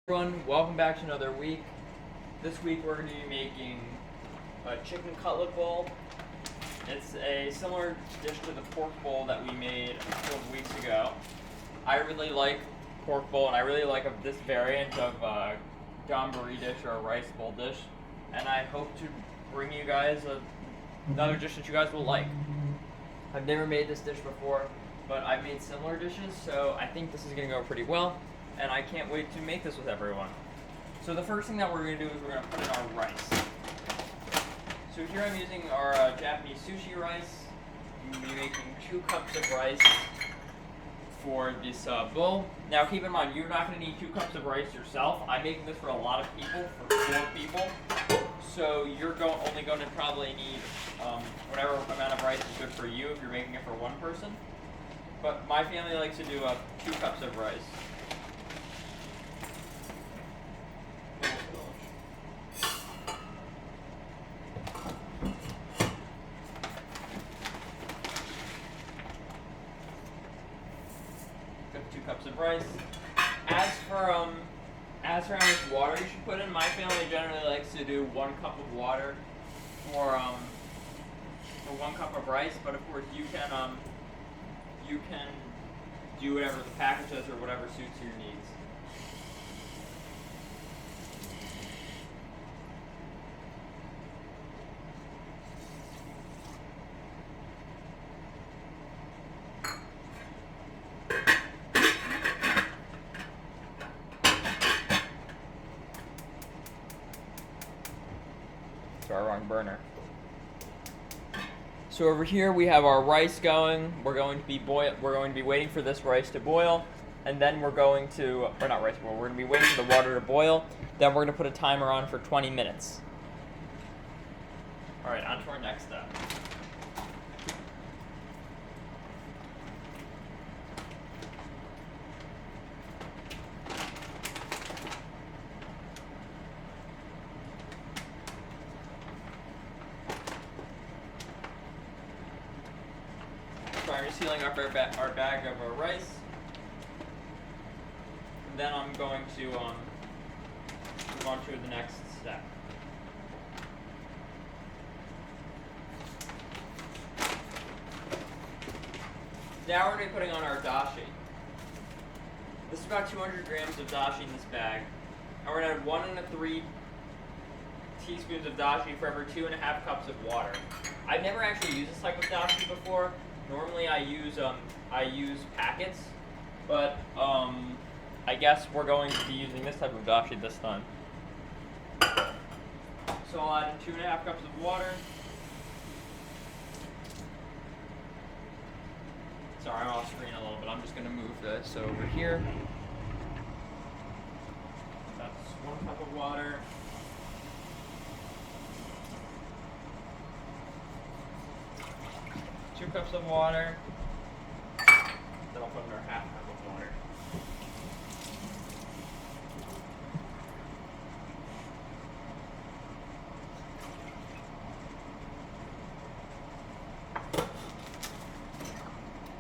Everyone, welcome back to another week. This week we're going to be making a chicken cutlet bowl. It's a similar dish to the pork bowl that we made a couple of weeks ago. I really like pork bowl, and I really like this variant of donburi dish or a rice bowl dish. And I hope to bring you guys another dish that you guys will like. I've never made this dish before, but I've made similar dishes, so I think this is going to go pretty well. And I can't wait to make this with everyone. So the first thing that we're going to do is we're going to put in our rice. So here I'm using our Japanese sushi rice. I'm going to be making 2 cups of rice for this bowl. Now keep in mind, you're not going to need 2 cups of rice yourself. I'm making this for a lot of people, for 4 people. So you're only going to probably need whatever amount of rice is good for you if you're making it for 1 person. But my family likes to do 2 cups of rice. Cook 2 cups of rice. As for how much water you should put in, my family generally likes to do 1 cup of water for 1 cup of rice. But of course, you can do whatever the package says or whatever suits your needs. Sorry, wrong burner. So over here we have our rice going. We're going to be waiting for this rice to boil, and then we're going to, or not rice boil, we're going to be waiting for the water to boil. Then we're going to put a timer on for 20 minutes. All right, on to our next step. So I'm sealing up our bag of our rice. And then I'm going to move on to the next step. Now we're going to be putting on our dashi. This is about 200 grams of dashi in this bag. And we're going to add 1 3 teaspoons of dashi for every 2.5 cups of water. I've never actually used this type of dashi before. Normally I use packets, but I guess we're going to be using this type of dashi this time. So I'll add in 2.5 cups of water. Sorry, I'm off screen a little bit. I'm just going to move this over here. That's 1 cup of water. Two cups of water. Then I'll put in our 1/2 cup of water.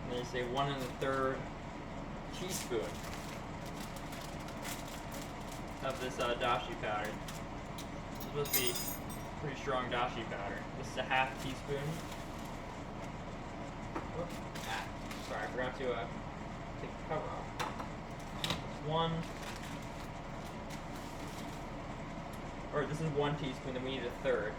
And then you say 1 1/3 teaspoon of this dashi powder. It's supposed to be pretty strong dashi powder. This is a 1/2 teaspoon. Sorry, I forgot to take the cover off. One, or this is 1 teaspoon, then we need 1/3.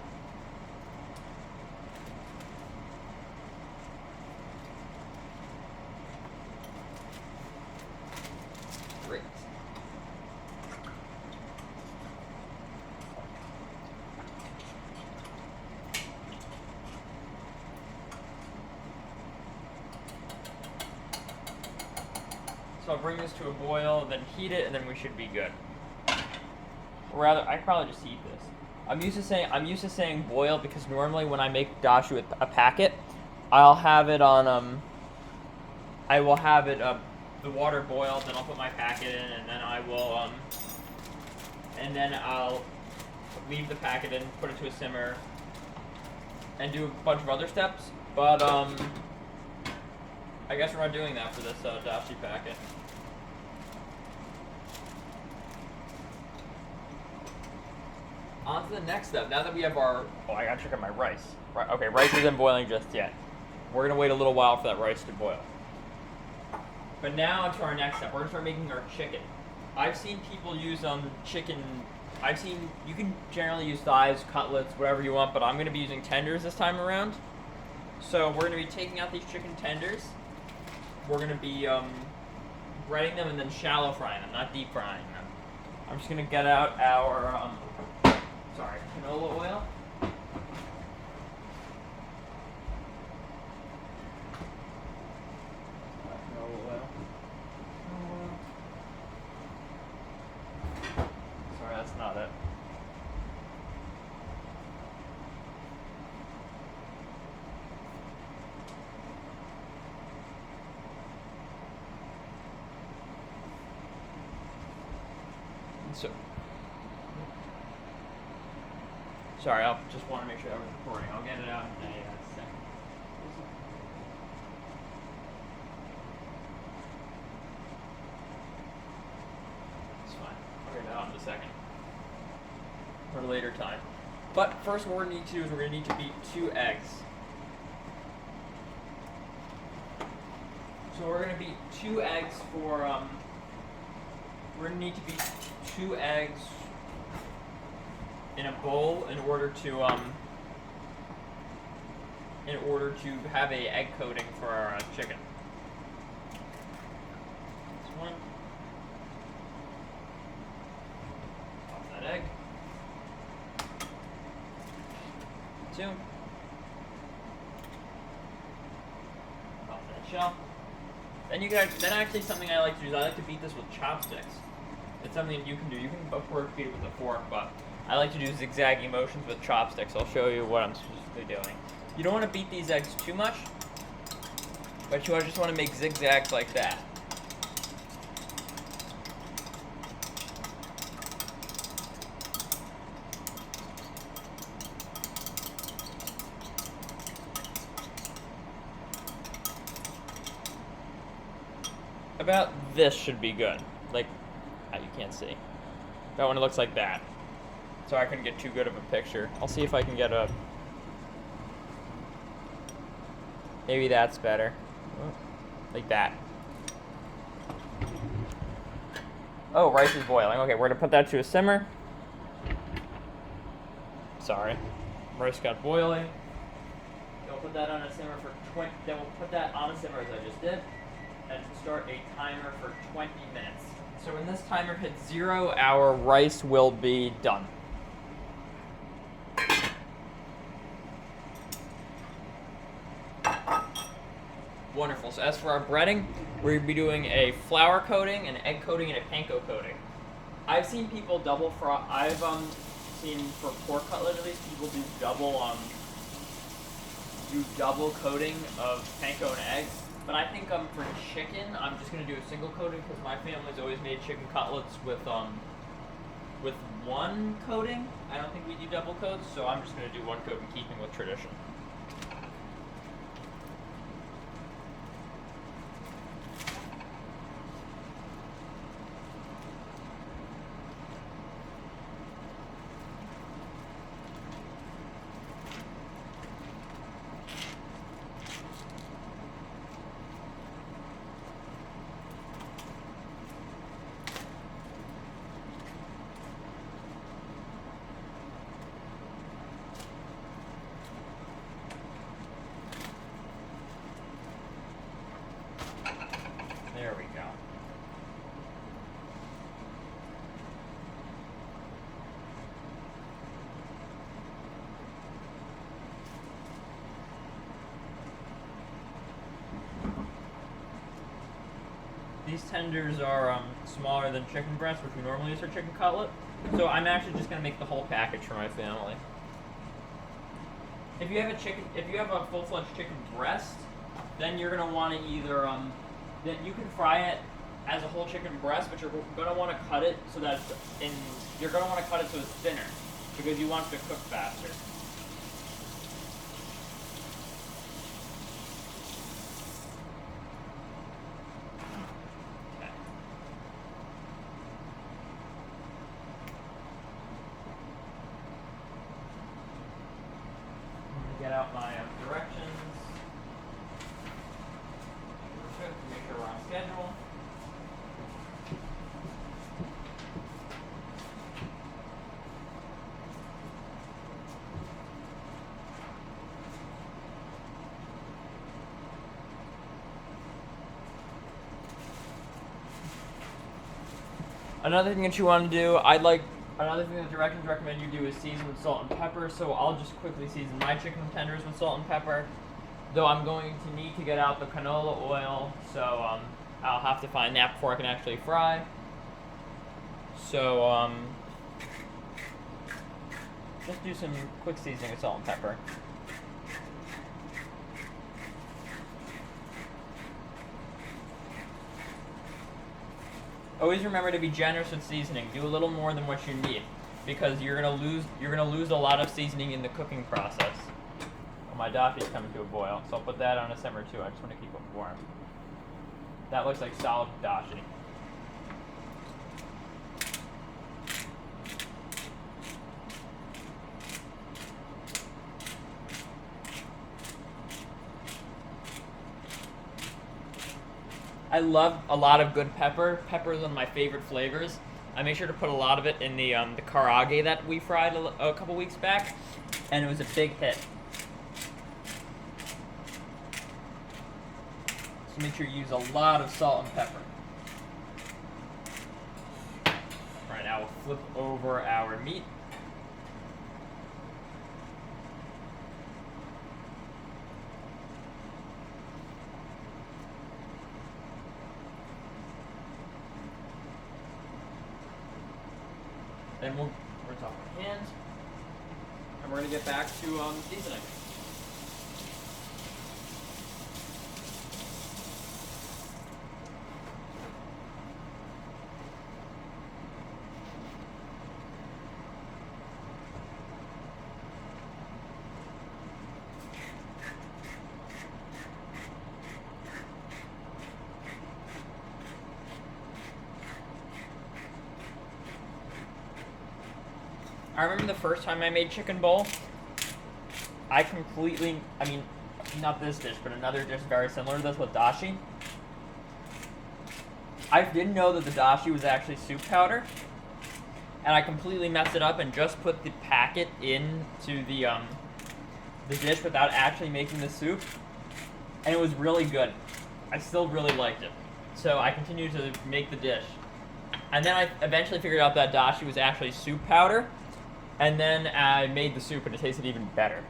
Great. So I'll bring this to a boil, then heat it, and then we should be good. Or rather, I probably just heat this. I'm used to saying boil because normally when I make dashi with a packet, I'll have it on I will have it the water boiled, then I'll put my packet in, and then I'll leave the packet in, put it to a simmer, and do a bunch of other steps. But I guess we're not doing that for this dashi packet. on to the next step. Now that we have our... Oh, I gotta check on my rice. Okay, rice isn't boiling just yet. We're gonna wait a little while for that rice to boil. But now to our next step. We're gonna start making our chicken. I've seen people use chicken... you can generally use thighs, cutlets, whatever you want, but I'm gonna be using tenders this time around. So we're gonna be taking out these chicken tenders. We're gonna be breading them and then shallow frying them, not deep frying them. I'm just gonna get out our canola oil. Sorry, that's not it. So, sorry, I just want to make sure that was recording. I'll get it out in a second. It's fine. I'll get it out in a second. For a later time. But first what we're going to need to do is we're going to need to beat 2 eggs. So we're going to beat 2 eggs for, we're going to need to beat 2 eggs in a bowl in order to have a egg coating for our chicken. This one. Pop that egg. 2. Pop that shell. Then actually something I like to do is I like to beat this with chopsticks. It's something that you can do. You can, of course, beat it with a fork, but I like to do zigzagging motions with chopsticks. I'll show you what I'm specifically doing. You don't want to beat these eggs too much, but you just want to make zigzags like that. About this should be good. Like, you can't see. That one looks like that. So I couldn't get too good of a picture. I'll see if I can get a... Maybe that's better. Like that. Oh, rice is boiling. Okay, we're gonna put that to a simmer. Sorry. Rice got boiling. We'll put that on a simmer for 20... Then we'll put that on a simmer as I just did. And start a timer for 20 minutes. So when this timer hits 0, our rice will be done. Wonderful. So as for our breading, we're going to be doing a flour coating, an egg coating, and a panko coating. I've seen people double fry. I've seen for pork cutlet at least people do double coating of panko and eggs. But I think for chicken, I'm just going to do a single coating because my family's always made chicken cutlets with one coating. I don't think we do double coats, so I'm just going to do one coat in keeping with tradition. There we go. These tenders are smaller than chicken breasts, which we normally use for chicken cutlet. So I'm actually just going to make the whole package for my family. If you have a full-fledged chicken breast, then you're going to want to either then you can fry it as a whole chicken breast, but you're going to want to cut it so that you're going to want to cut it so it's thinner because you want it to cook faster. out my directions real quick to make sure we're on schedule. Another thing that you want to do, another thing that directions recommend you do is season with salt and pepper. So I'll just quickly season my chicken tenders with salt and pepper. Though I'm going to need to get out the canola oil, so I'll have to find that before I can actually fry. So just do some quick seasoning with salt and pepper. Always remember to be generous with seasoning. Do a little more than what you need, because you're gonna lose a lot of seasoning in the cooking process. Well, my dashi is coming to a boil, so I'll put that on a simmer too. I just want to keep it warm. That looks like solid dashi. I love a lot of good pepper. Pepper is one of my favorite flavors. I made sure to put a lot of it in the karaage that we fried a couple weeks back, and it was a big hit. So make sure you use a lot of salt and pepper. All right, now we'll flip over our meat. Then we're going to off our hands, and we're going to get back to seasoning. I remember the first time I made chicken bowl, not this dish, but another dish very similar to this with dashi. I didn't know that the dashi was actually soup powder, and I completely messed it up and just put the packet into the dish without actually making the soup, and it was really good. I still really liked it, so I continued to make the dish. And then I eventually figured out that dashi was actually soup powder, and then I made the soup, and it tasted even better.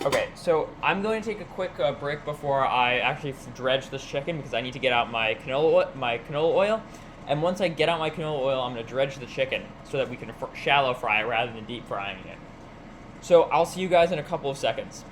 Okay, so I'm going to take a quick break before I actually dredge this chicken, because I need to get out my canola oil. And once I get out my canola oil, I'm going to dredge the chicken so that we can shallow fry it rather than deep frying it. So I'll see you guys in a couple of seconds.